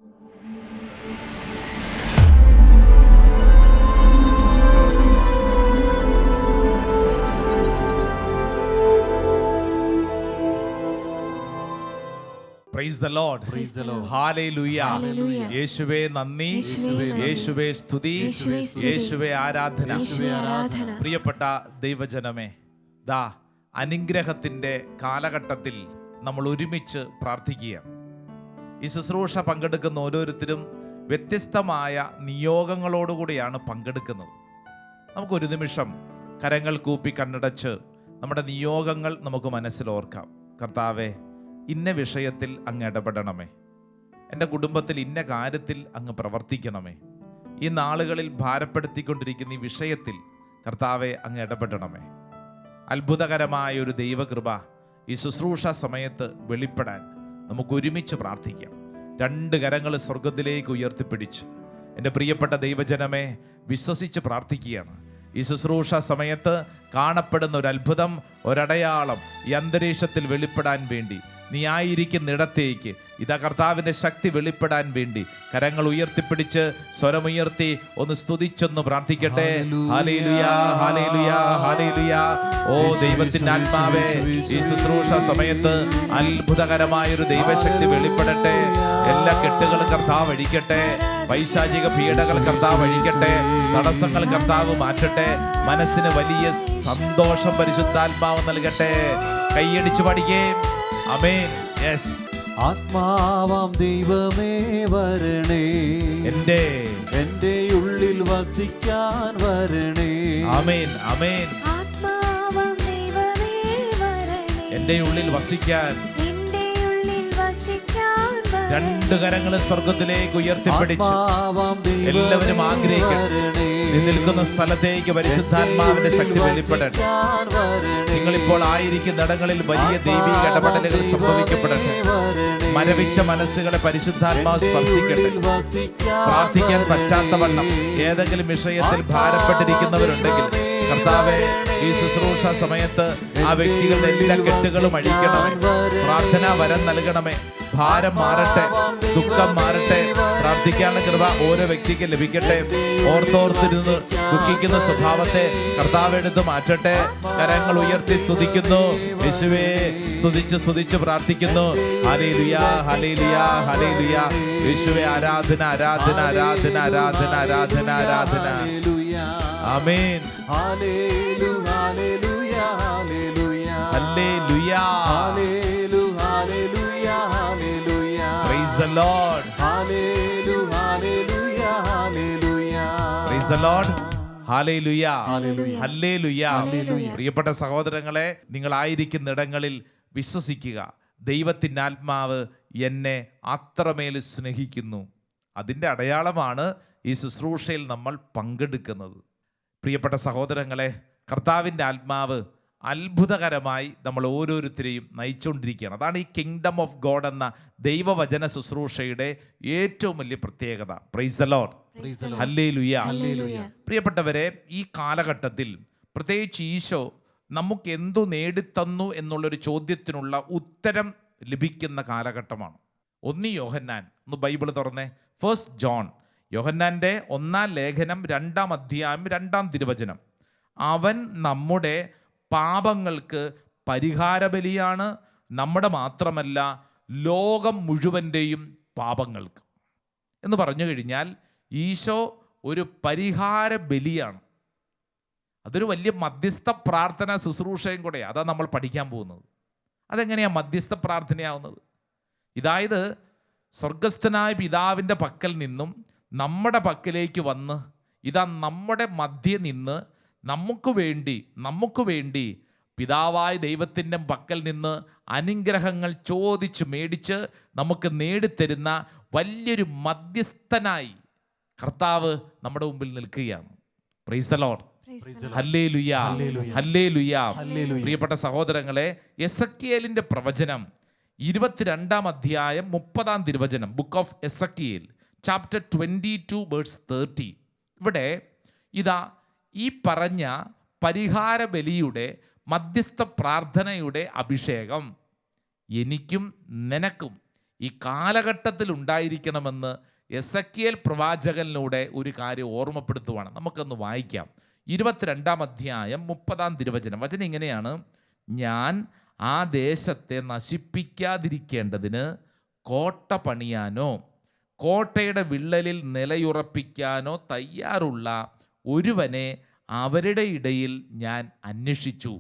Praise the Lord. Praise the Lord. Hallelujah. Hallelujah. യേശുവേ നന്ദി, യേശുവേ സ്തുതി, യേശുവേ ആരാധന. പ്രിയപ്പെട്ട ദൈവജനമേ, ദാ അനുഗ്രഹത്തിന്റെ കാലഘട്ടത്തിൽ നമ്മൾ ഒരുമിച്ച് പ്രാർത്ഥിക്കുകയാണ്. ഈ ശുശ്രൂഷ പങ്കെടുക്കുന്ന ഓരോരുത്തരും വ്യത്യസ്തമായ നിയോഗങ്ങളോടുകൂടിയാണ് പങ്കെടുക്കുന്നത്. നമുക്കൊരു നിമിഷം കരങ്ങൾ കൂപ്പി കണ്ണടച്ച് നമ്മുടെ നിയോഗങ്ങൾ നമുക്ക് മനസ്സിലോർക്കാം. കർത്താവേ, ഇന്ന വിഷയത്തിൽ അങ്ങ് ഇടപെടണമേ. എൻ്റെ കുടുംബത്തിൽ ഇന്ന കാര്യത്തിൽ അങ്ങ് പ്രവർത്തിക്കണമേ. ഈ നാളുകളിൽ ഭാരപ്പെടുത്തിക്കൊണ്ടിരിക്കുന്ന ഈ വിഷയത്തിൽ കർത്താവെ അങ്ങ് ഇടപെടണമേ. അത്ഭുതകരമായ ഒരു ദൈവകൃപ ഈ ശുശ്രൂഷ സമയത്ത് വെളിപ്പെടാൻ നമുക്ക് ഒരുമിച്ച് പ്രാർത്ഥിക്കാം. രണ്ട് കരങ്ങൾ സ്വർഗത്തിലേക്ക് ഉയർത്തിപ്പിടിച്ച് എൻ്റെ പ്രിയപ്പെട്ട ദൈവജനമെ വിശ്വസിച്ച് പ്രാർത്ഥിക്കുകയാണ്. ഈ ശുശ്രൂഷ സമയത്ത് കാണപ്പെടുന്ന ഒരു അത്ഭുതം, ഒരടയാളം ഈ അന്തരീക്ഷത്തിൽ വെളിപ്പെടാൻ വേണ്ടി, നീ ആയിരിക്കുന്നിടത്തേക്ക് ഇതാ കർത്താവിൻ്റെ ശക്തി വെളിപ്പെടാൻ വേണ്ടി കരങ്ങൾ ഉയർത്തിപ്പിടിച്ച് സ്വരമുയർത്തി ഒന്ന് സ്തുതിച്ചൊന്ന് പ്രാർത്ഥിക്കട്ടെ. ഹല്ലേലൂയാ, ഹല്ലേലൂയാ, ഹല്ലേലൂയാ. ഓ ദൈവത്തിൻ്റെ ആത്മാവേ, ഈ ശുശ്രൂഷ സമയത്ത് അത്ഭുതകരമായൊരു ദൈവശക്തി വെളിപ്പെടട്ടെ. എല്ലാ കെട്ടുകളും കർത്താവ് അഴിക്കട്ടെ. പൈശാചിക പീഡകൾ കർത്താവ് അഴിക്കട്ടെ. തടസ്സങ്ങൾ കർത്താവ് മാറ്റട്ടെ. മനസ്സിന് വലിയ സന്തോഷം പരിശുദ്ധാത്മാവ് നൽകട്ടെ. കൈയടിച്ച് പാടിക്കേ. ആമേൻ. യെസ്. ആത്മാവാം ദൈവമേ വരണേ, എൻ്റെ ഉള്ളിൽ വസിക്കാൻ വരണേ. ആമേൻ, ആമേൻ. ആത്മാവാം ദൈവമേ വരണേ, എൻ്റെ ഉള്ളിൽ വസിക്കാൻ. രണ്ട് കരങ്ങൾ സ്വർഗത്തിലേക്ക് ഉയർത്തിപ്പിടിച്ച് എല്ലാവരും ആഗ്രഹിക്കട്ടെ. നിൽക്കുന്ന സ്ഥലത്തേക്ക് പരിശുദ്ധാത്മാവിന്റെ ശക്തി വെളിപ്പെടട്ടെ. നിങ്ങളിപ്പോൾ ആയിരിക്കുന്ന ഇടങ്ങളിൽ വലിയ ദൈവിക ഇടപെടലുകൾ സംഭവിക്കപ്പെടട്ടെ. മരവിച്ച മനസ്സുകളെ പരിശുദ്ധാത്മാവ് സ്പർശിക്കട്ടെ. പ്രാർത്ഥിക്കാൻ പറ്റാത്തവണ്ണം ഏതെങ്കിലും വിഷയത്തിൽ ഭാരപ്പെട്ടിരിക്കുന്നവരുണ്ടെങ്കിൽ കർത്താവേ, ഈ ശുശ്രൂഷ സമയത്ത് ആ വ്യക്തികളുടെ എല്ലാ കെട്ടുകളും അഴിക്കണമേ. പ്രാർത്ഥനാ വരം നൽകണമേ. ഭാരം മാറട്ടെ, ദുഃഖം മാറട്ടെ. പ്രാർത്ഥിക്കാനുള്ള കൃപ ഓരോ വ്യക്തിക്ക് ലഭിക്കട്ടെ. ഓർത്തോർത്തിരുന്ന് ദുഃഖിക്കുന്ന സ്വഭാവത്തെ കർത്താവ് എടുത്ത് മാറ്റട്ടെ. കരങ്ങൾ ഉയർത്തി സ്തുതിക്കുന്നു. യേശുവേ, സ്തുതിച്ച് പ്രാർത്ഥിക്കുന്നു. ഹല്ലേലൂയാ, ഹല്ലേലൂയാ, ഹല്ലേലൂയാ. യേശുവേ, ആരാധന, ആരാധന, ആരാധന, ആരാധന, ആരാധന, ആരാധന. ആമേൻ. ഹല്ലേലൂയാ, ഹല്ലേലൂയാ, ഹല്ലേലൂയാ, ഹല്ലേലൂയാ. ഹല്ലേലൂയാ, ഹല്ലേലൂയാ. Praise the Lord. Hallelujah, hallelujah, hallelujah. Praise the Lord. Hallelujah, hallelujah, hallelujah. Hallelujah. പ്രിയപ്പെട്ട സഹോദരങ്ങളെ, നിങ്ങളായിരിക്കുന്നിടങ്ങളിൽ വിശ്വസിക്കുക. ദൈവത്തിൻ്റെ ആത്മാവ് എന്നെ അത്രമേൽ സ്നേഹിക്കുന്നു. അതിൻ്റെ അടയാളമാണ് ഈ ശുശ്രൂഷയിൽ നമ്മൾ പങ്കെടുക്കുന്നത്. പ്രിയപ്പെട്ട സഹോദരങ്ങളെ, കർത്താവിൻ്റെ ആത്മാവ് അത്ഭുതകരമായി നമ്മൾ ഓരോരുത്തരെയും നയിച്ചുകൊണ്ടിരിക്കുകയാണ്. അതാണ് ഈ കിങ്ഡം ഓഫ് ഗോഡ് എന്ന ദൈവവചന ശുശ്രൂഷയുടെ ഏറ്റവും വലിയ പ്രത്യേകത. Praise the Lord. ഹല്ലേലൂയാ. പ്രിയപ്പെട്ടവരെ, ഈ കാലഘട്ടത്തിൽ പ്രത്യേകിച്ച് ഈശോ നമുക്ക് എന്തു നേടിത്തന്നു എന്നുള്ളൊരു ചോദ്യത്തിനുള്ള ഉത്തരം ലഭിക്കുന്ന കാലഘട്ടമാണ്. 1 യോഹന്നാൻ, ഒന്ന് ബൈബിൾ തുറന്നേ. 1 ജോൺ, യോഹന്നാൻ്റെ 1-ാം ലേഖനം 2-ാം അധ്യായം 2-ാം തിരുവചനം. അവൻ നമ്മുടെ പാപങ്ങൾക്ക് പരിഹാരബലിയാണ്, നമ്മുടെ മാത്രമല്ല ലോകം മുഴുവൻ്റെയും പാപങ്ങൾക്ക് എന്ന് പറഞ്ഞു കഴിഞ്ഞാൽ ഈശോ ഒരു പരിഹാര ബലിയാണ്. അതൊരു വലിയ മധ്യസ്ഥ പ്രാർത്ഥന ശുശ്രൂഷയും കൂടെ. അതാണ് നമ്മൾ പഠിക്കാൻ പോകുന്നത്. അതെങ്ങനെയാണ് മധ്യസ്ഥ പ്രാർത്ഥനയാവുന്നത്? ഇതായത് സ്വർഗസ്ഥനായ പിതാവിൻ്റെ പക്കൽ നിന്നും നമ്മുടെ പക്കലേക്ക് വന്ന് ഇതാ നമ്മുടെ മധ്യേ നിന്ന് നമുക്ക് വേണ്ടി പിതാവായ ദൈവത്തിൻ്റെ പക്കൽ നിന്ന് അനുഗ്രഹങ്ങൾ ചോദിച്ച് മേടിച്ച് നമുക്ക് നേടിത്തരുന്ന വലിയൊരു മധ്യസ്ഥനായി കർത്താവ് നമ്മുടെ മുമ്പിൽ നിൽക്കുകയാണ്. Praise the Lord. ഹല്ലേലൂയാ, ഹല്ലേലൂയാ. പ്രിയപ്പെട്ട സഹോദരങ്ങളെ, എസെക്കിയേലിന്റെ പ്രവചനം 22-ാം അധ്യായം 30-ാം തിരുവചനം, book of Ezekiel chapter 22 verse 30. ഇവിടെ ഇതാ ഈ പറഞ്ഞ പരിഹാര ബലിയുടെ മധ്യസ്ഥ പ്രാർത്ഥനയുടെ അഭിഷേകം എനിക്കും നിനക്കും ഈ കാലഘട്ടത്തിൽ ഉണ്ടായിരിക്കണമെന്ന് എസെക്കിയേൽ പ്രവാചകനിലൂടെ ഒരു കാര്യം ഓർമ്മപ്പെടുത്തുവാണ്. നമുക്കൊന്ന് വായിക്കാം. 22-ാം അധ്യായം 30-ാം തിരുവചനം. വചനം ഇങ്ങനെയാണ്: ഞാൻ ആ ദേശത്തെ നശിപ്പിക്കാതിരിക്കേണ്ടതിന് കോട്ട പണിയാനോ കോട്ടയുടെ വിള്ളലിൽ നിലയുറപ്പിക്കാനോ തയ്യാറുള്ള ഒരുവനെ അവരുടെ ഇടയിൽ ഞാൻ അന്വേഷിച്ചു.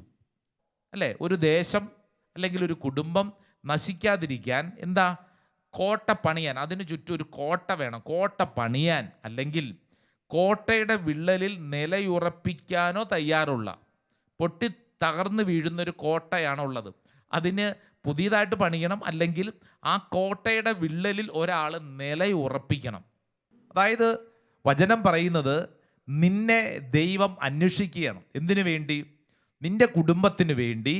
അല്ലേ? ഒരു ദേശം അല്ലെങ്കിൽ ഒരു കുടുംബം നശിക്കാതിരിക്കാൻ എന്താ? കോട്ട പണിയാൻ. അതിനു ചുറ്റും ഒരു കോട്ട വേണം. കോട്ട പണിയാൻ, അല്ലെങ്കിൽ കോട്ടയുടെ വിള്ളലിൽ നിലയുറപ്പിക്കാനോ തയ്യാറുള്ള, പൊട്ടി തകർന്നു വീഴുന്നൊരു കോട്ടയാണുള്ളത്. അതിന് പുതിയതായിട്ട് പണിയണം, അല്ലെങ്കിൽ ആ കോട്ടയുടെ വിള്ളലിൽ ഒരാൾ നിലയുറപ്പിക്കണം. അതായത് വചനം പറയുന്നത് നിന്നെ ദൈവം അന്വേഷിക്കുകയാണ്. എന്തിനു വേണ്ടി? നിന്റെ കുടുംബത്തിന് വേണ്ടി,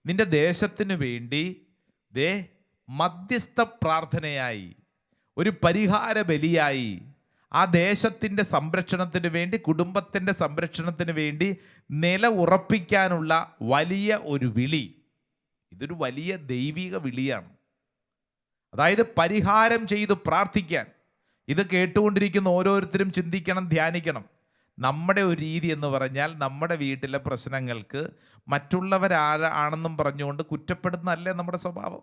നിന്റെ ദേശത്തിന് വേണ്ടി മധ്യസ്ഥ പ്രാർത്ഥനയായി, ഒരു പരിഹാര ബലിയായി, ആ ദേശത്തിൻ്റെ സംരക്ഷണത്തിന് വേണ്ടി, കുടുംബത്തിൻ്റെ സംരക്ഷണത്തിന് വേണ്ടി നില ഉറപ്പിക്കാനുള്ള വലിയ ഒരു വിളി. ഇതൊരു വലിയ ദൈവിക വിളിയാണ്. അതായത് പരിഹാരം ചെയ്ത് പ്രാർത്ഥിക്കാൻ. ഇത് കേട്ടുകൊണ്ടിരിക്കുന്ന ഓരോരുത്തരും ചിന്തിക്കണം, ധ്യാനിക്കണം. നമ്മുടെ ഒരു രീതി എന്ന് പറഞ്ഞാൽ നമ്മുടെ വീട്ടിലെ പ്രശ്നങ്ങൾക്ക് മറ്റുള്ളവരാണെന്നും പറഞ്ഞുകൊണ്ട് കുറ്റപ്പെടുന്നതല്ലേ നമ്മുടെ സ്വഭാവം.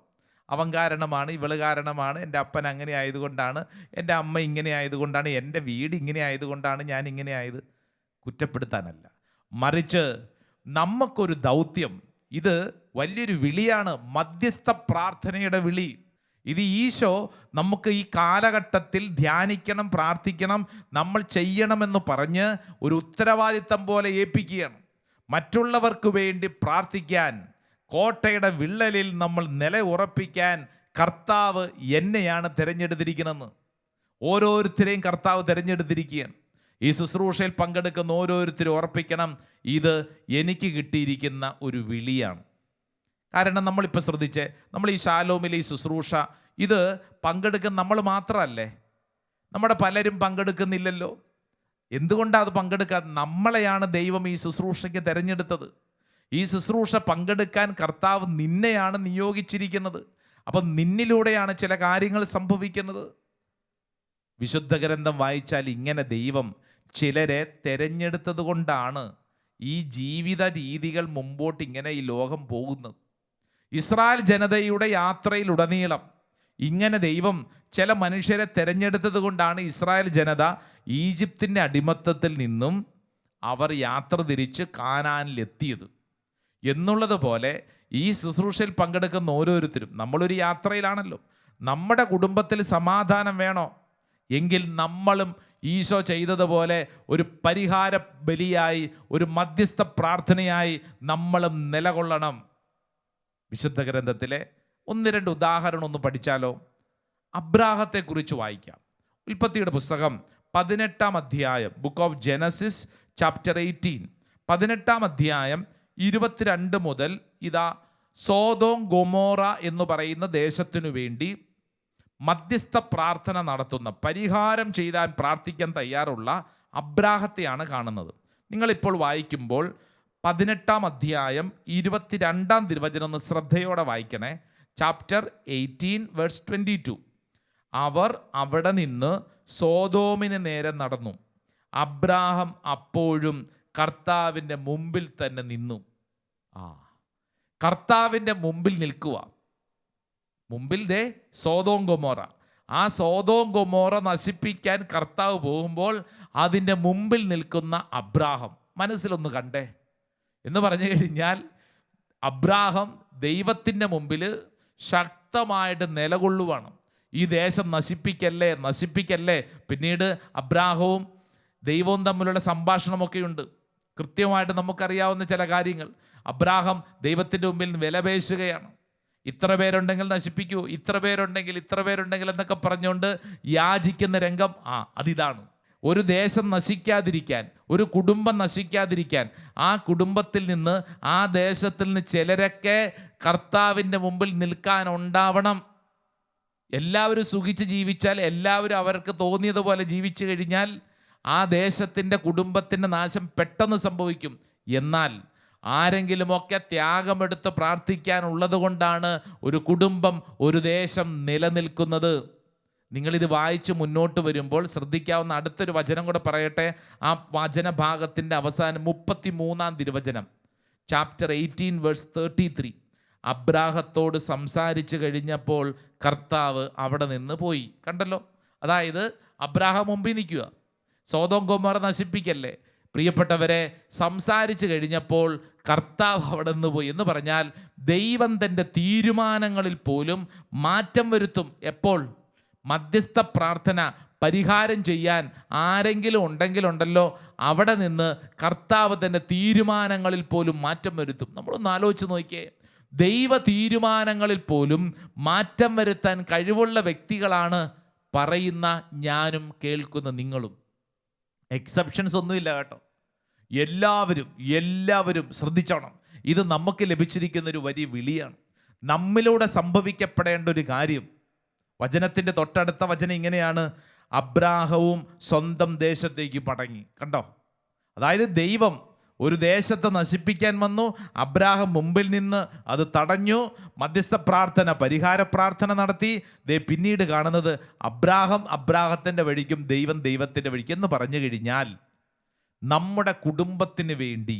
അവൻ കാരണമാണ്, ഇവള് കാരണമാണ്, എൻ്റെ അപ്പൻ അങ്ങനെ ആയതുകൊണ്ടാണ്, എൻ്റെ അമ്മ ഇങ്ങനെ ആയതുകൊണ്ടാണ്, എൻ്റെ വീട് ഇങ്ങനെ ആയതുകൊണ്ടാണ് ഞാൻ ഇങ്ങനെ ആയത്. കുറ്റപ്പെടുത്താനല്ല, മറിച്ച് നമുക്കൊരു ദൗത്യം. ഇത് വലിയൊരു വിളിയാണ്, മധ്യസ്ഥ പ്രാർത്ഥനയുടെ വിളി. ഇത് ഈശോ നമുക്ക് ഈ കാലഘട്ടത്തിൽ ധ്യാനിക്കണം, പ്രാർത്ഥിക്കണം, നമ്മൾ ചെയ്യണമെന്ന് പറഞ്ഞ് ഒരു ഉത്തരവാദിത്തം പോലെ ഏൽപ്പിക്കുകയാണ്. മറ്റുള്ളവർക്ക് വേണ്ടി പ്രാർത്ഥിക്കാൻ, കോട്ടയുടെ വിള്ളലിൽ നമ്മൾ നില ഉറപ്പിക്കാൻ കർത്താവ് എന്നെയാണ് തിരഞ്ഞെടുത്തിരിക്കുന്നതെന്ന്. ഓരോരുത്തരെയും കർത്താവ് തിരഞ്ഞെടുത്തിരിക്കുകയാണ്. ഈ ശുശ്രൂഷയിൽ പങ്കെടുക്കുന്ന ഓരോരുത്തരും ഉറപ്പിക്കണം, ഇത് എനിക്ക് കിട്ടിയിരിക്കുന്ന ഒരു വിളിയാണ്. കാരണം നമ്മളിപ്പോൾ ശ്രദ്ധിച്ചേ, നമ്മൾ ഈ ശാലോമിലെ ഈ ശുശ്രൂഷ ഇത് പങ്കെടുക്കുന്ന നമ്മൾ മാത്രമല്ലേ, നമ്മുടെ പലരും പങ്കെടുക്കുന്നില്ലല്ലോ. എന്തുകൊണ്ടാണ് അത് പങ്കെടുക്കാതെ? നമ്മളെയാണ് ദൈവം ഈ ശുശ്രൂഷയ്ക്ക് തിരഞ്ഞെടുത്തത്. ഈ ശുശ്രൂഷ പങ്കെടുക്കാൻ കർത്താവ് നിന്നെയാണ് നിയോഗിച്ചിരിക്കുന്നത്. അപ്പം നിന്നിലൂടെയാണ് ചില കാര്യങ്ങൾ സംഭവിക്കുന്നത്. വിശുദ്ധ ഗ്രന്ഥം വായിച്ചാൽ ഇങ്ങനെ ദൈവം ചിലരെ തിരഞ്ഞെടുത്തത് കൊണ്ടാണ് ഈ ജീവിത രീതികൾ മുമ്പോട്ട് ഇങ്ങനെ ഈ ലോകം പോകുന്നത്. ഇസ്രായേൽ ജനതയുടെ യാത്രയിലുടനീളം ഇങ്ങനെ ദൈവം ചില മനുഷ്യരെ തിരഞ്ഞെടുത്തത് കൊണ്ടാണ് ഇസ്രായേൽ ജനത ഈജിപ്തിൻ്റെ അടിമത്തത്തിൽ നിന്നും അവർ യാത്ര തിരിച്ച് കാനാനിലെത്തിയത്. എന്നുള്ളതുപോലെ ഈ ശുശ്രൂഷയിൽ പങ്കെടുക്കുന്ന ഓരോരുത്തരും നമ്മളൊരു യാത്രയിലാണല്ലോ. നമ്മുടെ കുടുംബത്തിൽ സമാധാനം വേണോ എങ്കിൽ നമ്മളും ഈശോ ചെയ്തതുപോലെ ഒരു പരിഹാര ബലിയായി, ഒരു മധ്യസ്ഥ പ്രാർത്ഥനയായി നമ്മളും നിലകൊള്ളണം. വിശുദ്ധ ഗ്രന്ഥത്തിലെ 1-2 ഉദാഹരണം ഒന്ന് പഠിച്ചാലോ? അബ്രാഹത്തെക്കുറിച്ച് വായിക്കാം. ഉൽപ്പത്തിയുടെ പുസ്തകം 18-ാം അധ്യായം, ബുക്ക് ഓഫ് ജെനസിസ് ചാപ്റ്റർ 18, 18-ാം അധ്യായം 22 മുതൽ ഇതാ സോദോം ഗൊമോറ എന്ന് പറയുന്ന ദേശത്തിനു വേണ്ടി മധ്യസ്ഥ പ്രാർത്ഥന നടത്തുന്ന, പരിഹാരം ചെയ്താൻ പ്രാർത്ഥിക്കാൻ തയ്യാറുള്ള അബ്രാഹത്തെയാണ് കാണുന്നത്. നിങ്ങളിപ്പോൾ വായിക്കുമ്പോൾ 18-ാം അധ്യായം 22-ാം തിരുവചനം ഒന്ന് ശ്രദ്ധയോടെ വായിക്കണേ. Chapter 18 verse 22. അവർ അവിടെ നിന്ന് സോദോമിന് നേരെ നടന്നു. അബ്രാഹം അപ്പോഴും കർത്താവിൻ്റെ മുമ്പിൽ തന്നെ നിന്നു. കർത്താവിൻ്റെ മുമ്പിൽ നിൽക്കുക. മുമ്പിൽ സോദോം ഗൊമോറ. ആ സോദോം ഗൊമോറ നശിപ്പിക്കാൻ കർത്താവ് പോകുമ്പോൾ അതിൻ്റെ മുമ്പിൽ നിൽക്കുന്ന അബ്രാഹം മനസ്സിലൊന്ന് കണ്ടേ എന്ന് പറഞ്ഞു കഴിഞ്ഞാൽ, അബ്രാഹം ദൈവത്തിൻ്റെ മുമ്പിൽ ശക്തമായിട്ട് നിലകൊള്ളുവാണ്. ഈ ദേശം നശിപ്പിക്കല്ലേ, നശിപ്പിക്കല്ലേ. പിന്നീട് അബ്രാഹവും ദൈവവും തമ്മിലുള്ള സംഭാഷണമൊക്കെയുണ്ട്. കൃത്യമായിട്ട് നമുക്കറിയാവുന്ന ചില കാര്യങ്ങൾ. അബ്രാഹം ദൈവത്തിൻ്റെ മുമ്പിൽ വിലപേശുകയാണ്. ഇത്ര പേരുണ്ടെങ്കിൽ നശിപ്പിക്കൂ, ഇത്ര പേരുണ്ടെങ്കിൽ എന്നൊക്കെ പറഞ്ഞുകൊണ്ട് യാചിക്കുന്ന രംഗം. അതിതാണ് ഒരു ദേശം നശിക്കാതിരിക്കാൻ, ഒരു കുടുംബം നശിക്കാതിരിക്കാൻ, ആ കുടുംബത്തിൽ നിന്ന്, ആ ദേശത്തിൽ നിന്ന് ചിലരൊക്കെ കർത്താവിൻ്റെ മുമ്പിൽ നിൽക്കാനുണ്ടാവണം. എല്ലാവരും സുഖിച്ച് ജീവിച്ചാൽ, എല്ലാവരും അവർക്ക് തോന്നിയതുപോലെ ജീവിച്ചു കഴിഞ്ഞാൽ ആ ദേശത്തിൻ്റെ, കുടുംബത്തിൻ്റെ നാശം പെട്ടെന്ന് സംഭവിക്കും. എന്നാൽ ആരെങ്കിലുമൊക്കെ ത്യാഗമെടുത്ത് പ്രാർത്ഥിക്കാനുള്ളത് കൊണ്ടാണ് ഒരു കുടുംബം, ഒരു ദേശം നിലനിൽക്കുന്നത്. നിങ്ങളിത് വായിച്ച് മുന്നോട്ട് വരുമ്പോൾ ശ്രദ്ധിക്കാവുന്ന അടുത്തൊരു വചനം കൂടെ പറയട്ടെ. ആ വചനഭാഗത്തിൻ്റെ അവസാനം 33-ാം തിരുവചനം, ചാപ്റ്റർ 18 വേഴ്സ് 33. അബ്രാഹത്തോട് സംസാരിച്ച് കഴിഞ്ഞപ്പോൾ കർത്താവ് അവിടെ നിന്ന് പോയി. കണ്ടല്ലോ, അതായത് അബ്രാഹാം മുമ്പിൽ നിൽക്കുക, സോദോം ഗൊമോറ നശിപ്പിക്കല്ലേ. പ്രിയപ്പെട്ടവരെ, സംസാരിച്ച് കഴിഞ്ഞപ്പോൾ കർത്താവ് അവിടെ നിന്ന് പോയി എന്ന് പറഞ്ഞാൽ ദൈവം തൻ്റെ തീരുമാനങ്ങളിൽ പോലും മാറ്റം വരുത്തും. എപ്പോൾ? മധ്യസ്ഥ പ്രാർത്ഥന പരിഹാരം ചെയ്യാൻ ആരെങ്കിലും ഉണ്ടെങ്കിലുണ്ടല്ലോ, അവിടെ നിന്ന് കർത്താവ് തൻ്റെ തീരുമാനങ്ങളിൽ പോലും മാറ്റം വരുത്തും. നമ്മളൊന്ന് ആലോചിച്ച് നോക്കിയേ, ദൈവ തീരുമാനങ്ങളിൽ പോലും മാറ്റം വരുത്താൻ കഴിവുള്ള വ്യക്തികളാണ് പറയുന്ന ഞാനും കേൾക്കുന്ന നിങ്ങളും. എക്സെപ്ഷൻസ് ഒന്നുമില്ല കേട്ടോ. എല്ലാവരും ശ്രദ്ധിച്ചോണം. ഇത് നമുക്ക് ലഭിച്ചിരിക്കുന്ന ഒരു വലിയ വിളിയാണ്. നമ്മിലൂടെ സംഭവിക്കപ്പെടേണ്ട ഒരു കാര്യം. വചനത്തിൻ്റെ തൊട്ടടുത്ത വചനം ഇങ്ങനെയാണ്, അബ്രാഹവും സ്വന്തം ദേശത്തേക്ക് മടങ്ങി. കണ്ടോ, അതായത് ദൈവം ഒരു ദേശത്തെ നശിപ്പിക്കാൻ വന്നു, അബ്രാഹം മുമ്പിൽ നിന്ന് അത് തടഞ്ഞു, മധ്യസ്ഥ പ്രാർത്ഥന, പരിഹാര പ്രാർത്ഥന നടത്തി. പിന്നീട് കാണുന്നത് അബ്രാഹം അബ്രാഹത്തിൻ്റെ വഴിക്കും ദൈവം ദൈവത്തിൻ്റെ വഴിക്കും എന്ന് പറഞ്ഞു കഴിഞ്ഞാൽ, നമ്മുടെ കുടുംബത്തിന് വേണ്ടി,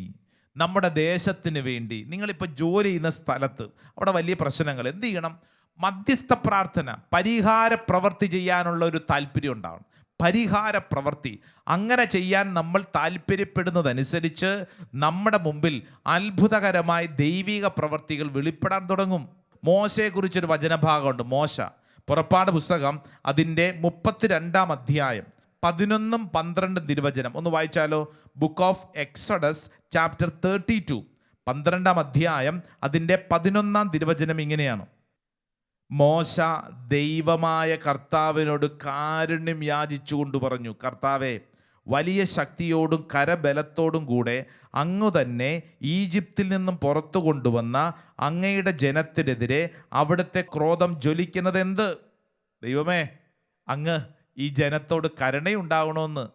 നമ്മുടെ ദേശത്തിന് വേണ്ടി, നിങ്ങളിപ്പോൾ ജോലി ചെയ്യുന്ന സ്ഥലത്ത് അവിടെ വലിയ പ്രശ്നങ്ങൾ, എന്ത് ചെയ്യണം? മധ്യസ്ഥ പ്രാർത്ഥന, പരിഹാര പ്രവൃത്തി ചെയ്യാനുള്ള ഒരു താല്പര്യം ഉണ്ടാവണം. പരിഹാര പ്രവൃത്തി അങ്ങനെ ചെയ്യാൻ നമ്മൾ താല്പര്യപ്പെടുന്നതനുസരിച്ച് നമ്മുടെ മുമ്പിൽ അത്ഭുതകരമായ ദൈവിക പ്രവൃത്തികൾ വെളിപ്പെടാൻ തുടങ്ങും. മോശയെക്കുറിച്ചൊരു വചനഭാഗമുണ്ട്. മോശ, പുറപ്പാട് പുസ്തകം അതിൻ്റെ 32-ാം അധ്യായം 11-12 തിരുവചനം ഒന്ന് വായിച്ചാലോ? ബുക്ക് ഓഫ് എക്സോഡസ് ചാപ്റ്റർ 32, 12-ാം അധ്യായം അതിൻ്റെ 11-ാം തിരുവചനം ഇങ്ങനെയാണ്. മോശ ദൈവമായ കർത്താവിനോട് കാരുണ്യം യാചിച്ചുകൊണ്ട് പറഞ്ഞു, കർത്താവേ, വലിയ ശക്തിയോടും കരബലത്തോടും കൂടെ അങ്ങു തന്നെ ഈജിപ്തിൽ നിന്നും പുറത്തു കൊണ്ടുവന്ന അങ്ങയുടെ ജനത്തിനെതിരെ അവിടുത്തെ ക്രോധം ജ്വലിക്കുന്നത് എന്ത്? ദൈവമേ, അങ്ങ് ഈ ജനത്തോട് കരുണയുണ്ടാകണമെന്ന്.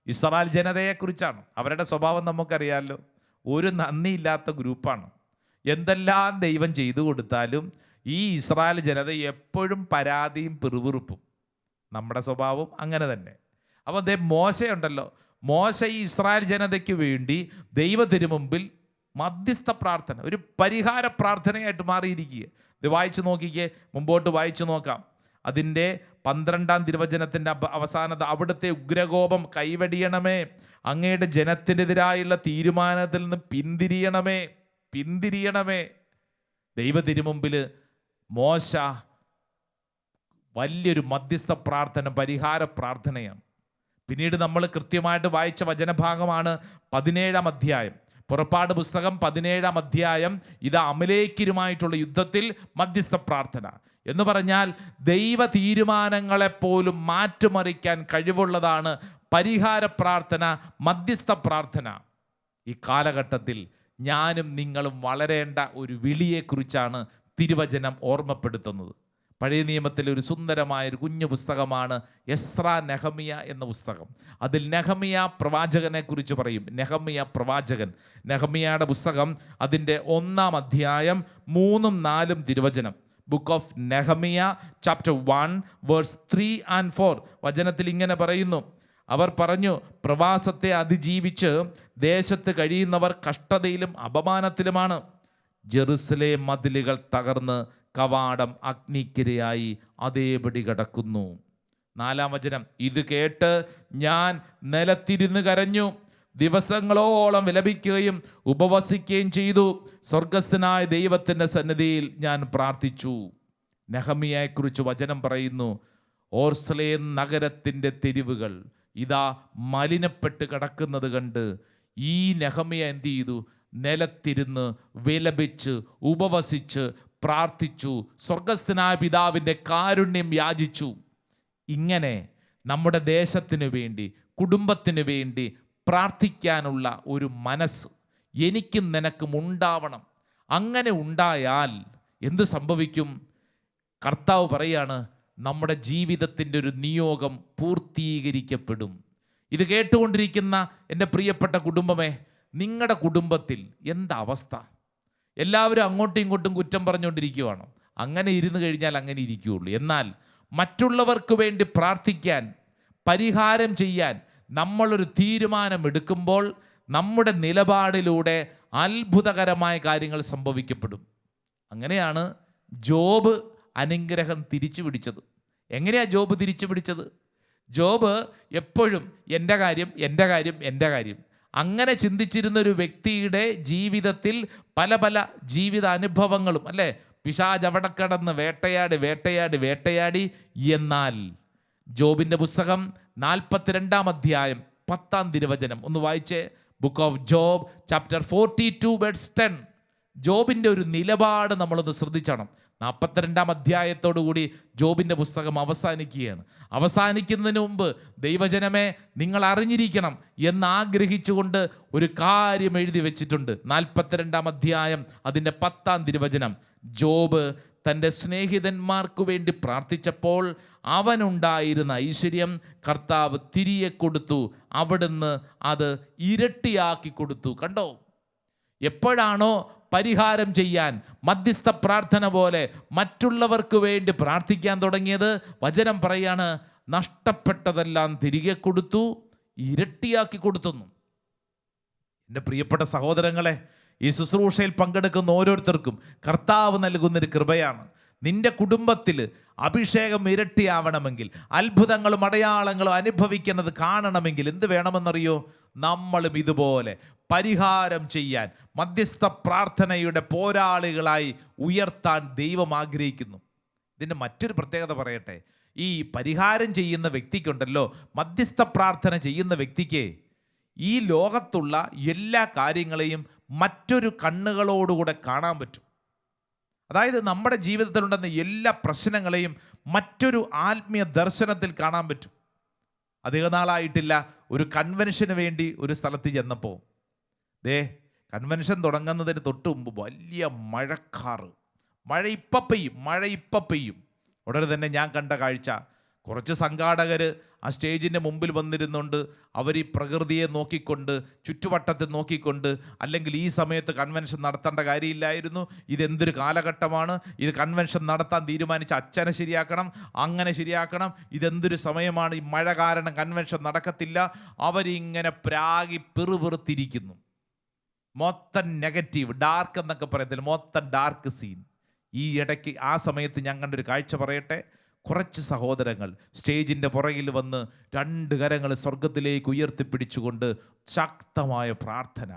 ഇസ്രായേൽ ജനതയെക്കുറിച്ചാണ്. അവരുടെ സ്വഭാവം നമുക്കറിയാമല്ലോ. ഒരു നന്ദിയില്ലാത്ത ഗ്രൂപ്പാണ്. എന്തെല്ലാം ദൈവം ചെയ്തു കൊടുത്താലും ഈ ഇസ്രായേൽ ജനത എപ്പോഴും പരാതിയും പിറുപിറുപ്പും. നമ്മുടെ സ്വഭാവം അങ്ങനെ തന്നെ. അപ്പോൾ മോശയുണ്ടല്ലോ, മോശ ഈ ഇസ്രായേൽ ജനതയ്ക്ക് വേണ്ടി ദൈവത്തിനു മുമ്പിൽ മധ്യസ്ഥ പ്രാർത്ഥന, ഒരു പരിഹാര പ്രാർത്ഥനയായിട്ട് മാറിയിരിക്കുക. ഇത് വായിച്ചു നോക്കിക്കേ, മുമ്പോട്ട് വായിച്ചു നോക്കാം. അതിൻ്റെ 12-ാം തിരുവചനത്തിൻ്റെ അവസാനത്ത്, അവിടുത്തെ ഉഗ്രകോപം കൈവെടിയണമേ, അങ്ങയുടെ ജനത്തിനെതിരായുള്ള തീരുമാനത്തിൽ നിന്ന് പിന്തിരിയണമേ. ദൈവത്തിനു മുമ്പിൽ മോശ വലിയൊരു മധ്യസ്ഥ പ്രാർത്ഥന, പരിഹാര പ്രാർത്ഥനയാണ്. പിന്നീട് നമ്മൾ കൃത്യമായിട്ട് വായിച്ച വചനഭാഗമാണ് 17-ാം അധ്യായം, പുറപ്പാട് പുസ്തകം 17-ാം അധ്യായം. ഇത് അമലേക്കിരുമായിട്ടുള്ള യുദ്ധത്തിൽ മധ്യസ്ഥ പ്രാർത്ഥന എന്ന് പറഞ്ഞാൽ ദൈവ തീരുമാനങ്ങളെപ്പോലും മാറ്റിമറിക്കാൻ കഴിവുള്ളതാണ് പരിഹാര പ്രാർത്ഥന, മധ്യസ്ഥ പ്രാർത്ഥന. ഈ കാലഘട്ടത്തിൽ ഞാനും നിങ്ങളും വളരേണ്ട ഒരു വിളിയെക്കുറിച്ചാണ് തിരുവചനം ഓർമ്മപ്പെടുത്തുന്നത്. പഴയ നിയമത്തിലെ ഒരു സുന്ദരമായൊരു കുഞ്ഞു പുസ്തകമാണ് എസ്രാ നെഹമിയ എന്ന പുസ്തകം. അതിൽ നെഹമിയ പ്രവാചകനെ കുറിച്ച് പറയും. നെഹമിയ പ്രവാചകൻ, നെഹമിയയുടെ പുസ്തകം അതിൻ്റെ 1-ാം അധ്യായം 3-4 തിരുവചനം. Book of Nehemiah chapter 1 verse 3 and 4 വചനത്തിൽ ഇങ്ങനെ പറയുന്നു. അവർ പറഞ്ഞു, പ്രവാസത്തെ അതിജീവിച്ച് ദേശത്ത് കഴിയുന്നവർ കഷ്ടതയിലും അപമാനത്തിലുമാണ്. ജെറുസലേം മതിലുകൾ തകർന്ന് കവാടം അഗ്നിക്കിരയായി അതേപടി കിടക്കുന്നു. 4-ാം വചനം, ഇത് കേട്ട് ഞാൻ നിലത്തിരുന്ന് കരഞ്ഞു, ദിവസങ്ങളോളം വിലപിക്കുകയും ഉപവസിക്കുകയും ചെയ്തു. സ്വർഗസ്ഥനായ ദൈവത്തിൻ്റെ സന്നിധിയിൽ ഞാൻ പ്രാർത്ഥിച്ചു. നെഹമിയയെക്കുറിച്ച് വചനം പറയുന്നു, ഓർസലേം നഗരത്തിൻ്റെ തെരുവുകൾ ഇതാ മലിനപ്പെട്ട് കിടക്കുന്നത് കണ്ട് ഈ നെഹമിയ എന്ത് ചെയ്തു? നിലത്തിരുന്ന് വിലപിച്ച് ഉപവസിച്ച് പ്രാർത്ഥിച്ചു, സ്വർഗസ്ഥനായ പിതാവിൻ്റെ കാരുണ്യം യാചിച്ചു. ഇങ്ങനെ നമ്മുടെ ദേശത്തിന് വേണ്ടി, കുടുംബത്തിന് വേണ്ടി പ്രാർത്ഥിക്കാനുള്ള ഒരു മനസ്സ് എനിക്കും നിനക്കും ഉണ്ടാവണം. അങ്ങനെ ഉണ്ടായാൽ എന്ത് സംഭവിക്കും? കർത്താവ് പറയാണ്, നമ്മുടെ ജീവിതത്തിൻ്റെ ഒരു നിയോഗം പൂർത്തീകരിക്കപ്പെടും. ഇത് കേട്ടുകൊണ്ടിരിക്കുന്ന എൻ്റെ പ്രിയപ്പെട്ട കുടുംബമേ, നിങ്ങളുടെ കുടുംബത്തിൽ എന്താ അവസ്ഥ? എല്ലാവരും അങ്ങോട്ടും ഇങ്ങോട്ടും കുറ്റം പറഞ്ഞുകൊണ്ടിരിക്കുകയാണോ? അങ്ങനെ ഇരുന്ന് കഴിഞ്ഞാൽ അങ്ങനെ ഇരിക്കുകയുള്ളൂ. എന്നാൽ മറ്റുള്ളവർക്ക് വേണ്ടി പ്രാർത്ഥിക്കാൻ, പരിഹാരം ചെയ്യാൻ നമ്മളൊരു തീരുമാനമെടുക്കുമ്പോൾ നമ്മുടെ നിലപാടിലൂടെ അത്ഭുതകരമായ കാര്യങ്ങൾ സംഭവിക്കപ്പെടും. അങ്ങനെയാണ് ജോബ് അനുഗ്രഹം തിരിച്ചു പിടിച്ചത്. എങ്ങനെയാണ് ജോബ് തിരിച്ചു പിടിച്ചത്? ജോബ് എപ്പോഴും എൻ്റെ കാര്യം, എൻ്റെ കാര്യം, എൻ്റെ കാര്യം അങ്ങനെ ചിന്തിച്ചിരുന്ന ഒരു വ്യക്തിയുടെ ജീവിതത്തിൽ പല പല ജീവിത അനുഭവങ്ങളും, അല്ലേ, പിശാച് അവിടെ കിടന്ന് വേട്ടയാടി വേട്ടയാടി വേട്ടയാടി. എന്നാൽ ജോബിൻ്റെ പുസ്തകം 42 അധ്യായം 10 തിരുവചനം ഒന്ന് വായിച്ചേ. Book of Job chapter 42 verse 10. ജോബിൻ്റെ ഒരു നിലപാട് നമ്മളൊന്ന് ശ്രദ്ധിച്ചണം. 42 അധ്യായത്തോടുകൂടി ജോബിൻ്റെ പുസ്തകം അവസാനിക്കുകയാണ്. അവസാനിക്കുന്നതിന് മുമ്പ് ദൈവജനമേ നിങ്ങൾ അറിഞ്ഞിരിക്കണം എന്നാഗ്രഹിച്ചുകൊണ്ട് ഒരു കാര്യം എഴുതി വെച്ചിട്ടുണ്ട്. 42 അധ്യായം അതിൻ്റെ 10 തിരുവചനം. ജോബ് തൻ്റെ സ്നേഹിതന്മാർക്ക് വേണ്ടി പ്രാർത്ഥിച്ചപ്പോൾ അവനുണ്ടായിരുന്ന ഐശ്വര്യം കർത്താവ് തിരികെ കൊടുത്തു, അവിടുന്ന് അത് ഇരട്ടിയാക്കി കൊടുത്തു. കണ്ടോ? എപ്പോഴാണോ പരിഹാരം ചെയ്യാൻ മധ്യസ്ഥ പ്രാർത്ഥന പോലെ മറ്റുള്ളവർക്ക് വേണ്ടി പ്രാർത്ഥിക്കാൻ തുടങ്ങിയത്, വചനം പറയാണ്, നഷ്ടപ്പെട്ടതെല്ലാം തിരികെ കൊടുത്തു, ഇരട്ടിയാക്കി കൊടുത്തുന്നു. എൻ്റെ പ്രിയപ്പെട്ട സഹോദരങ്ങളെ, ഈ ശുശ്രൂഷയിൽ പങ്കെടുക്കുന്ന ഓരോരുത്തർക്കും കർത്താവ് നൽകുന്നൊരു കൃപയാണ്. നിന്റെ കുടുംബത്തിൽ അഭിഷേകം ഇരട്ടിയാവണമെങ്കിൽ, അത്ഭുതങ്ങളും അടയാളങ്ങളും അനുഭവിക്കുന്നത് കാണണമെങ്കിൽ എന്ത് വേണമെന്നറിയോ? നമ്മളും ഇതുപോലെ പരിഹാരം ചെയ്യാൻ, മധ്യസ്ഥ പ്രാർത്ഥനയുടെ പോരാളികളായി ഉയർത്താൻ ദൈവം ആഗ്രഹിക്കുന്നു. ഇതിൻ്റെ മറ്റൊരു പ്രത്യേകത പറയട്ടെ. ഈ പരിഹാരം ചെയ്യുന്ന വ്യക്തിക്കുണ്ടല്ലോ, മധ്യസ്ഥ പ്രാർത്ഥന ചെയ്യുന്ന വ്യക്തിക്ക് ഈ ലോകത്തുള്ള എല്ലാ കാര്യങ്ങളെയും മറ്റൊരു കണ്ണുകളോടുകൂടെ കാണാൻ പറ്റും. അതായത് നമ്മുടെ ജീവിതത്തിലുണ്ടെന്ന എല്ലാ പ്രശ്നങ്ങളെയും മറ്റൊരു ആത്മീയ ദർശനത്തിൽ കാണാൻ പറ്റും. അധിക നാളായിട്ടില്ല, ഒരു കൺവെൻഷന് വേണ്ടി ഒരു സ്ഥലത്ത് ചെന്നപ്പോൾ കൺവെൻഷൻ തുടങ്ങുന്നതിന് തൊട്ട് മുമ്പ് വലിയ മഴക്കാറ്, മഴ ഇപ്പം പെയ്യും. ഉടനെ തന്നെ ഞാൻ കണ്ട കാഴ്ച, കുറച്ച് സംഘാടകർ ആ സ്റ്റേജിൻ്റെ മുമ്പിൽ വന്നിരുന്നുകൊണ്ട് അവർ ഈ പ്രകൃതിയെ നോക്കിക്കൊണ്ട്, ചുറ്റുവട്ടത്തെ നോക്കിക്കൊണ്ട്, അല്ലെങ്കിൽ ഈ സമയത്ത് കൺവെൻഷൻ നടത്തേണ്ട കാര്യമില്ലായിരുന്നു, ഇതെന്തൊരു കാലഘട്ടമാണ്, ഇത് കൺവെൻഷൻ നടത്താൻ തീരുമാനിച്ച അച്ഛനെ ശരിയാക്കണം, അങ്ങനെ ശരിയാക്കണം, ഇതെന്തൊരു സമയമാണ്, ഈ മഴ കാരണം കൺവെൻഷൻ നടക്കത്തില്ല. അവരിങ്ങനെ പ്രാഗി പിറുപിറുത്തിരിക്കുന്നു. മൊത്തം നെഗറ്റീവ്, ഡാർക്ക് എന്നൊക്കെ പറയത്തില്ല, മൊത്തം ഡാർക്ക് സീൻ. ഈ ഇടയ്ക്ക് ആ സമയത്ത് ഞാൻ കണ്ടൊരു കാഴ്ച പറയട്ടെ. കുറച്ച് സഹോദരങ്ങൾ സ്റ്റേജിൻ്റെ പുറകിൽ വന്ന് 2 കരങ്ങൾ സ്വർഗത്തിലേക്ക് ഉയർത്തിപ്പിടിച്ചുകൊണ്ട് ശക്തമായ പ്രാർത്ഥന.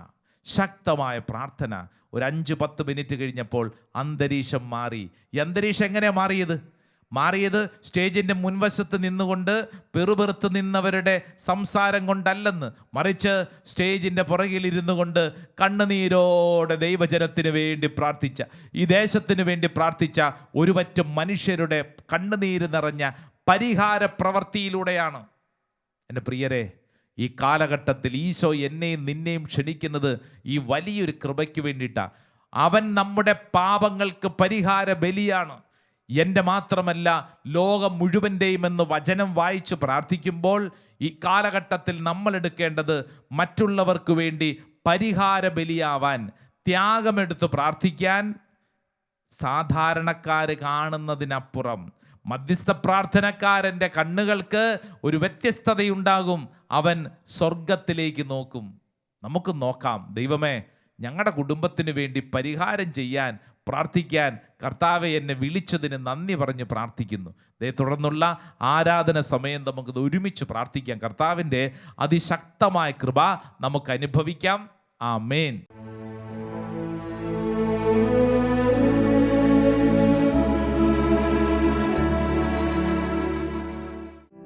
ഒരു 5-10 മിനിറ്റ് കഴിഞ്ഞപ്പോൾ അന്തരീക്ഷം മാറി. ഈ അന്തരീക്ഷം എങ്ങനെയാണ് മാറിയത്? സ്റ്റേജിൻ്റെ മുൻവശത്ത് നിന്നുകൊണ്ട് പെറുപെറുത്ത് നിന്നവരുടെ സംസാരം കൊണ്ടല്ലെന്ന്, മറിച്ച് സ്റ്റേജിൻ്റെ പുറകിലിരുന്നു കൊണ്ട് കണ്ണുനീരോടെ ദൈവജനത്തിന് വേണ്ടി പ്രാർത്ഥിച്ച, ഈ ദേശത്തിന് വേണ്ടി പ്രാർത്ഥിച്ച ഒരു പറ്റം മനുഷ്യരുടെ കണ്ണുനീര് നിറഞ്ഞ പരിഹാര പ്രവൃത്തിയിലൂടെയാണ്. എൻ്റെ പ്രിയരെ, ഈ കാലഘട്ടത്തിൽ ഈശോ എന്നെയും നിന്നെയും ക്ഷണിക്കുന്നത് ഈ വലിയൊരു കൃപയ്ക്ക് വേണ്ടിയിട്ടാണ്. അവൻ നമ്മുടെ പാപങ്ങൾക്ക് പരിഹാര ബലിയാണ്. എൻ്റെ മാത്രമല്ല, ലോകം മുഴുവൻ്റെയും എന്ന് വചനം വായിച്ച് പ്രാർത്ഥിക്കുമ്പോൾ ഈ കാലഘട്ടത്തിൽ നമ്മൾ എടുക്കേണ്ടത് മറ്റുള്ളവർക്ക് വേണ്ടി പരിഹാര ബലിയാവാൻ, ത്യാഗമെടുത്ത് പ്രാർത്ഥിക്കാൻ. സാധാരണക്കാർ കാണുന്നതിനപ്പുറം മധ്യസ്ഥ പ്രാർത്ഥനക്കാരൻ്റെ കണ്ണുകൾക്ക് ഒരു വ്യത്യസ്തതയുണ്ടാകും. അവൻ സ്വർഗത്തിലേക്ക് നോക്കും. നമുക്ക് നോക്കാം. ദൈവമേ, ഞങ്ങളുടെ കുടുംബത്തിന് വേണ്ടി പരിഹാരം ചെയ്യാൻ, പ്രാർത്ഥിക്കാൻ കർത്താവെ എന്നെ വിളിച്ചതിന് നന്ദി പറഞ്ഞ് പ്രാർത്ഥിക്കുന്നു. തുടർന്നുള്ള ആരാധന സമയം നമുക്കത് ഒരുമിച്ച് പ്രാർത്ഥിക്കാം. കർത്താവിൻ്റെ അതിശക്തമായ കൃപ നമുക്ക് അനുഭവിക്കാം. ആമേൻ.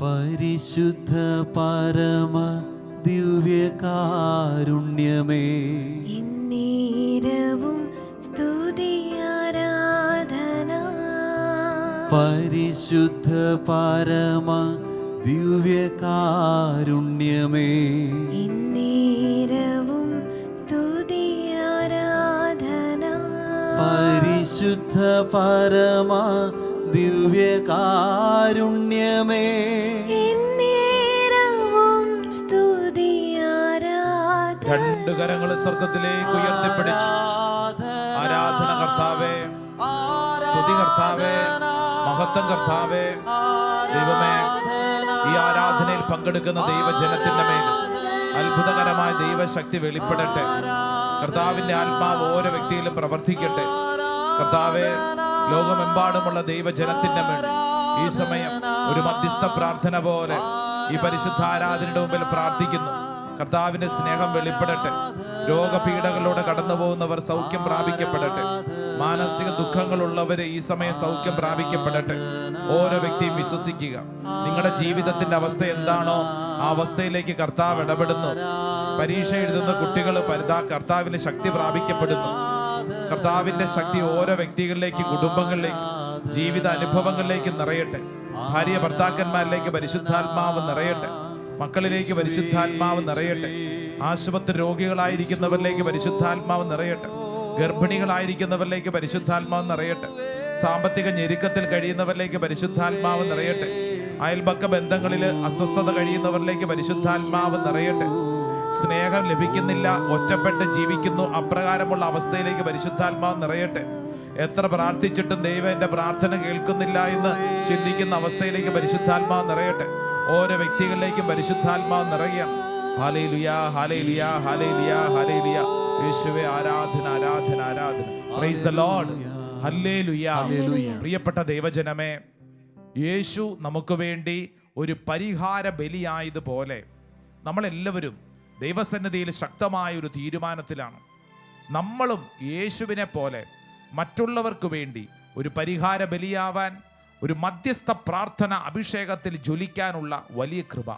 പരിശുദ്ധ പരമ ദിവ്യകാരുണ്യമേ, എന്നേരവും സ്തുതി ആരാധന. പരിശുദ്ധ പരമ ദിവ്യകാരുണ്യമേ, എന്നേരവും സ്തുതി ആരാധന. പരിശുദ്ധ പരമ ദിവ്യകാരുണ്യമേ, എന്നേരവും സ്തുതി ആരാധന. രണ്ട് കരങ്ങൾ സ്വർഗത്തിലേക്ക് ഉയർത്തിപ്പിടിച്ച് ആരാധന കർത്താവേ, സ്തുതി കർത്താവേ, മഹത്വം കർത്താവേ. ദൈവമേ, ഈ ആരാധനയിൽ പങ്കെടുക്കുന്ന ദൈവജനത്തിന്റെ മേൽ അത്ഭുതകരമായ ദൈവശക്തി വെളിപ്പെടട്ടെ. കർത്താവിന്റെ ആത്മാവ് ഓരോ വ്യക്തിയിലും പ്രവർത്തിക്കട്ടെ. കർത്താവേ, ലോകമെമ്പാടുമുള്ള ദൈവജനത്തിന്റെ മേൽ ഈ സമയം ഒരു മധ്യസ്ഥ പ്രാർത്ഥന പോലെ ഈ പരിശുദ്ധ ആരാധനയുടെ മുമ്പിൽ പ്രാർത്ഥിക്കുന്നു. കർത്താവിന്റെ സ്നേഹം വെളിപ്പെടട്ടെ. രോഗപീഠകളിലൂടെ കടന്നു പോകുന്നവർ സൗഖ്യം പ്രാപിക്കപ്പെടട്ടെ. മാനസിക ദുഃഖങ്ങളുള്ളവര് ഈ സമയം സൗഖ്യം പ്രാപിക്കപ്പെടട്ടെ. ഓരോ വ്യക്തിയും വിശ്വസിക്കുക. നിങ്ങളുടെ ജീവിതത്തിന്റെ അവസ്ഥ എന്താണോ ആ അവസ്ഥയിലേക്ക് കർത്താവ് ഇടപെടുന്നു. പരീക്ഷ എഴുതുന്ന കുട്ടികൾ കർത്താവിന്റെ ശക്തി പ്രാപിക്കപ്പെടുന്നു. കർത്താവിന്റെ ശക്തി ഓരോ വ്യക്തികളിലേക്കും കുടുംബങ്ങളിലേക്കും ജീവിത അനുഭവങ്ങളിലേക്ക് നിറയട്ടെ. ഭാര്യ ഭർത്താക്കന്മാരിലേക്ക് പരിശുദ്ധാത്മാവ് നിറയട്ടെ. മക്കളിലേക്ക് പരിശുദ്ധാത്മാവ് നിറയട്ടെ. ആശുപത്രി രോഗികളായിരിക്കുന്നവരിലേക്ക് പരിശുദ്ധാത്മാവ് നിറയട്ടെ. ഗർഭിണികളായിരിക്കുന്നവരിലേക്ക് പരിശുദ്ധാത്മാവ് നിറയട്ടെ. സാമ്പത്തിക ഞെരുക്കത്തിൽ കഴിയുന്നവരിലേക്ക് പരിശുദ്ധാത്മാവ് നിറയട്ടെ. അയൽപക്ക ബന്ധങ്ങളിൽ അസ്വസ്ഥത കഴിയുന്നവരിലേക്ക് പരിശുദ്ധാത്മാവ് നിറയട്ടെ. സ്നേഹം ലഭിക്കുന്നില്ല, ഒറ്റപ്പെട്ട് ജീവിക്കുന്നു, അപ്രകാരമുള്ള അവസ്ഥയിലേക്ക് പരിശുദ്ധാത്മാവ് നിറയട്ടെ. എത്ര പ്രാർത്ഥിച്ചിട്ടും ദൈവം എൻ്റെ പ്രാർത്ഥന കേൾക്കുന്നില്ല എന്ന് ചിന്തിക്കുന്ന അവസ്ഥയിലേക്ക് പരിശുദ്ധാത്മാവ് നിറയട്ടെ. ഓരോ വ്യക്തികളിലേക്കും പരിശുദ്ധാത്മാവ് നിറയണം. ഹല്ലേലൂയാ, ഹല്ലേലൂയാ, ഹല്ലേലൂയാ, ഹല്ലേലൂയാ. യേശുവേ, ആരാധന, ആരാധന, ആരാധന. Praise the Lord. ഹല്ലേലൂയാ. പ്രിയപ്പെട്ട ദൈവജനമേ, യേശു നമുക്ക് വേണ്ടി ഒരു പരിഹാര ബലിയായതുപോലെ നമ്മളെല്ലാവരും ദൈവസന്നിധിയിൽ ശക്തമായ ഒരു തീരുമാനത്തിലാണ്. നമ്മളും യേശുവിനെ പോലെ മറ്റുള്ളവർക്ക് വേണ്ടി ഒരു പരിഹാര ബലിയാവാൻ, ഒരു മധ്യസ്ഥ പ്രാർത്ഥന അഭിഷേകത്തിൽ ജ്വലിക്കാനുള്ള വലിയ കൃപ.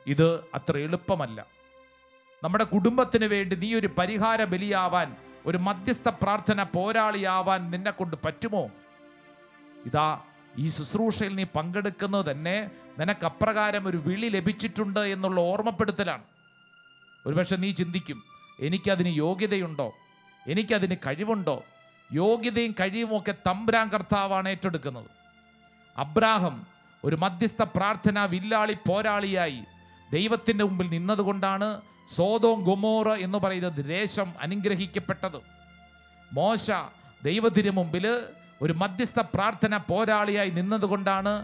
ഇത് അത്ര എളുപ്പമല്ല. നമ്മുടെ കുടുംബത്തിന് വേണ്ടി നീ ഒരു പരിഹാര ബലിയാവാൻ, ഒരു മധ്യസ്ഥ പ്രാർത്ഥന പോരാളിയാവാൻ നിന്നെ കൊണ്ട് പറ്റുമോ? ഇതാ, ഈ ശുശ്രൂഷയിൽ നീ പങ്കെടുക്കുന്നത് തന്നെ നിനക്ക് അപ്രകാരം ഒരു വിളി ലഭിച്ചിട്ടുണ്ട് എന്നുള്ള ഓർമ്മപ്പെടുത്തലാണ്. ഒരുപക്ഷെ നീ ചിന്തിക്കും, എനിക്കതിന് യോഗ്യതയുണ്ടോ, എനിക്കതിന് കഴിവുണ്ടോ? യോഗ്യതയും കഴിവും ഒക്കെ തമ്പുരാൻ കർത്താവാണ് ഏറ്റെടുക്കുന്നത്. അബ്രാഹം ഒരു മധ്യസ്ഥ പ്രാർത്ഥന വില്ലാളി പോരാളിയായി ദൈവത്തിൻ്റെ മുമ്പിൽ നിന്നതുകൊണ്ടാണ് സോദോം ഗൊമോറ എന്ന് പറയുന്ന ദേശം അനുഗ്രഹിക്കപ്പെട്ടത്. മോശ ദൈവത്തിന് മുമ്പിൽ ഒരു മധ്യസ്ഥ പ്രാർത്ഥന പോരാളിയായി നിന്നതുകൊണ്ടാണ്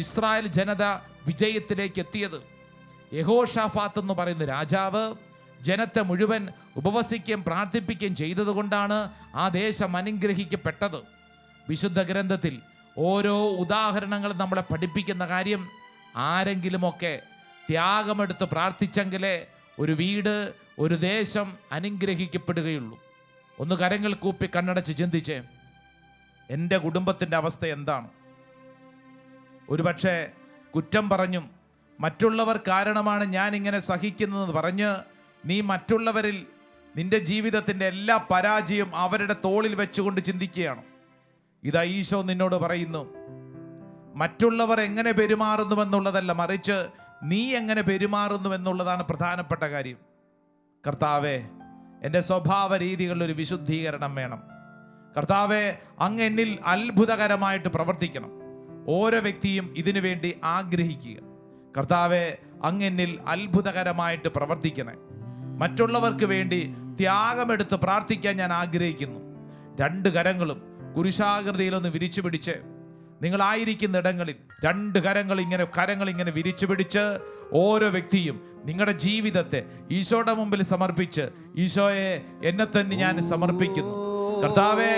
ഇസ്രായേൽ ജനത വിജയത്തിലേക്ക് എത്തിയത്. യഹോഷാഫാത്ത് എന്ന് പറയുന്ന രാജാവ് ജനത്തെ മുഴുവൻ ഉപവസിക്കുകയും പ്രാർത്ഥിപ്പിക്കുകയും ചെയ്തതുകൊണ്ടാണ് ആ ദേശം അനുഗ്രഹിക്കപ്പെട്ടത്. വിശുദ്ധ ഗ്രന്ഥത്തിൽ ഓരോ ഉദാഹരണങ്ങളും നമ്മളെ പഠിപ്പിക്കുന്ന കാര്യം, ആരെങ്കിലുമൊക്കെ ത്യാഗമെടുത്ത് പ്രാർത്ഥിച്ചെങ്കിലേ ഒരു വീട്, ഒരു ദേശം അനുഗ്രഹിക്കപ്പെടുകയുള്ളൂ. ഒന്ന് കരങ്ങൾ കൂപ്പി കണ്ണടച്ച് ചിന്തിച്ചേ, എൻ്റെ കുടുംബത്തിൻ്റെ അവസ്ഥ എന്താണ്? ഒരുപക്ഷെ കുറ്റം പറഞ്ഞും മറ്റുള്ളവർ കാരണമാണ് ഞാൻ ഇങ്ങനെ സഹിക്കുന്നതെന്ന് പറഞ്ഞ് നീ മറ്റുള്ളവരിൽ നിന്റെ ജീവിതത്തിൻ്റെ എല്ലാ പരാജയവും അവരുടെ തോളിൽ വെച്ചുകൊണ്ട് ചിന്തിക്കുകയാണ്. ഇതാ ഈശോ നിന്നോട് പറയുന്നു, മറ്റുള്ളവർ എങ്ങനെ പെരുമാറുന്നുവെന്നുള്ളതല്ല, മറിച്ച് നീ എങ്ങനെ പെരുമാറുന്നുവെന്നുള്ളതാണ് പ്രധാനപ്പെട്ട കാര്യം. കർത്താവേ, എൻ്റെ സ്വഭാവ രീതികളിൽ ഒരു വിശുദ്ധീകരണം വേണം. കർത്താവേ, അങ്ങ് എന്നിൽ അത്ഭുതകരമായിട്ട് പ്രവർത്തിക്കണം. ഓരോ വ്യക്തിയും ഇതിനു വേണ്ടി ആഗ്രഹിക്കുക. കർത്താവേ, അങ്ങ് എന്നിൽ അത്ഭുതകരമായിട്ട് പ്രവർത്തിക്കണേ. മറ്റുള്ളവർക്ക് വേണ്ടി ത്യാഗമെടുത്ത് പ്രാർത്ഥിക്കാൻ ഞാൻ ആഗ്രഹിക്കുന്നു. രണ്ട് കരങ്ങളും കുരിശാകൃതിയിലൊന്ന് വിരിച്ചു പിടിച്ച്, നിങ്ങളായിരിക്കുന്ന ഇടങ്ങളിൽ രണ്ട് കരങ്ങൾ ഇങ്ങനെ വിരിച്ചു പിടിച്ച് ഓരോ വ്യക്തിയും നിങ്ങളുടെ ജീവിതത്തെ ഈശോയുടെ മുമ്പിൽ സമർപ്പിച്ച്, ഈശോയെ, എന്നെ തന്നെ ഞാൻ സമർപ്പിക്കുന്നു. കർത്താവേ,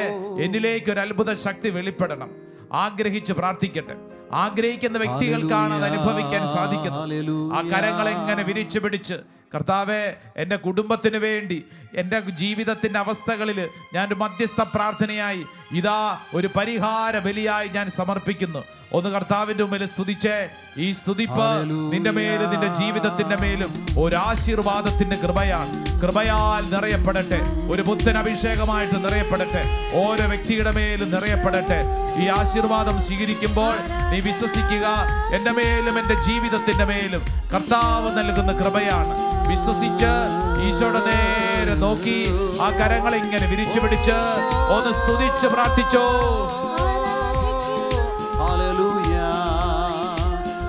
എന്നിലേക്ക് ഒരു അത്ഭുത ശക്തി വെളിപ്പെടണം. ആഗ്രഹിച്ച് പ്രാർത്ഥിക്കട്ടെ. ആഗ്രഹിക്കുന്ന വ്യക്തികൾക്കാണ് അത് അനുഭവിക്കാൻ സാധിക്കുന്നത്. ആ കരങ്ങൾ എങ്ങനെ വിരിച്ചു പിടിച്ച്, കർത്താവേ, എൻ്റെ കുടുംബത്തിന് വേണ്ടി, എൻ്റെ ജീവിതത്തിൻ്റെ അവസ്ഥകളിൽ ഞാൻ ഒരു മധ്യസ്ഥ പ്രാർത്ഥനയായി, ഇതാ ഒരു പരിഹാര ബലിയായി ഞാൻ സമർപ്പിക്കുന്നു. ഒന്ന് കർത്താവിൻ്റെ മുമ്പിൽ സ്തുതിച്ചേ. ഈ സ്തുതിപ്പ് നിന്റെ മേലും നിന്റെ ജീവിതത്തിന്റെ മേലും ഒരു ആശീർവാദത്തിന്റെ കൃപയാണ്. കൃപയാൽ നിറയപ്പെടട്ടെ. ഒരു പുത്തൻ അഭിഷേകമായിട്ട് നിറയപ്പെടട്ടെ. ഓരോ വ്യക്തിയുടെ മേലും നിറയപ്പെടട്ടെ. ഈ ആശീർവാദം സ്വീകരിക്കുമ്പോൾ നീ വിശ്വസിക്കുക, എൻ്റെ മേലും എൻ്റെ ജീവിതത്തിന്റെ മേലും കർത്താവ് നൽകുന്ന കൃപയാണ്. വിശ്വസിച്ച് ഈശോയുടെ നേരെ നോക്കി ആ കരങ്ങൾ ഇങ്ങനെ വിരിച്ചു പിടിച്ച് ഒന്ന് സ്തുതിച്ച് പ്രാർത്ഥിച്ചോ.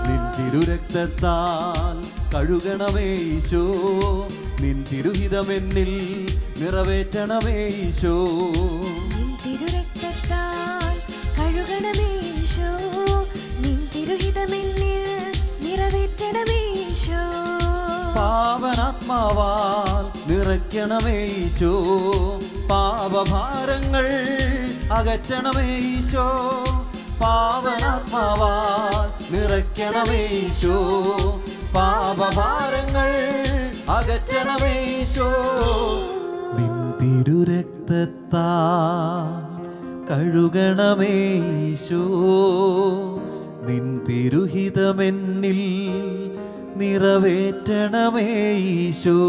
നിൻ തിരുരക്തത്താൽ കഴുകണമേ ഈശോ, നിൻ തിരുഹിതമെന്നിൽ നിറവേറ്റണമേ ഈശോ. നിൻ തിരുരക്തത്താൽ കഴുകണമേ ഈശോ. നിൻ തിരുഹിതമെന്നിൽ നിറവേറ്റണമേ ഈശോ. പാവനാത്മാവാൽ നിറയ്ക്കണമേ ഈശോ. പാപഭാരങ്ങൾ അകറ്റണമേ ഈശോ. പാവനാത്മാവാൽ നിറയ്ക്കണമേ ഈശോ. പാപഭാരങ്ങൾ അകറ്റണമേ ഈശോ. നിൻ തിരുരക്തത്താൽ കഴുകണമേ ഈശോ. നിൻ തിരുഹിതമെന്നിൽ നിറവേറ്റണമേ ഈശോ.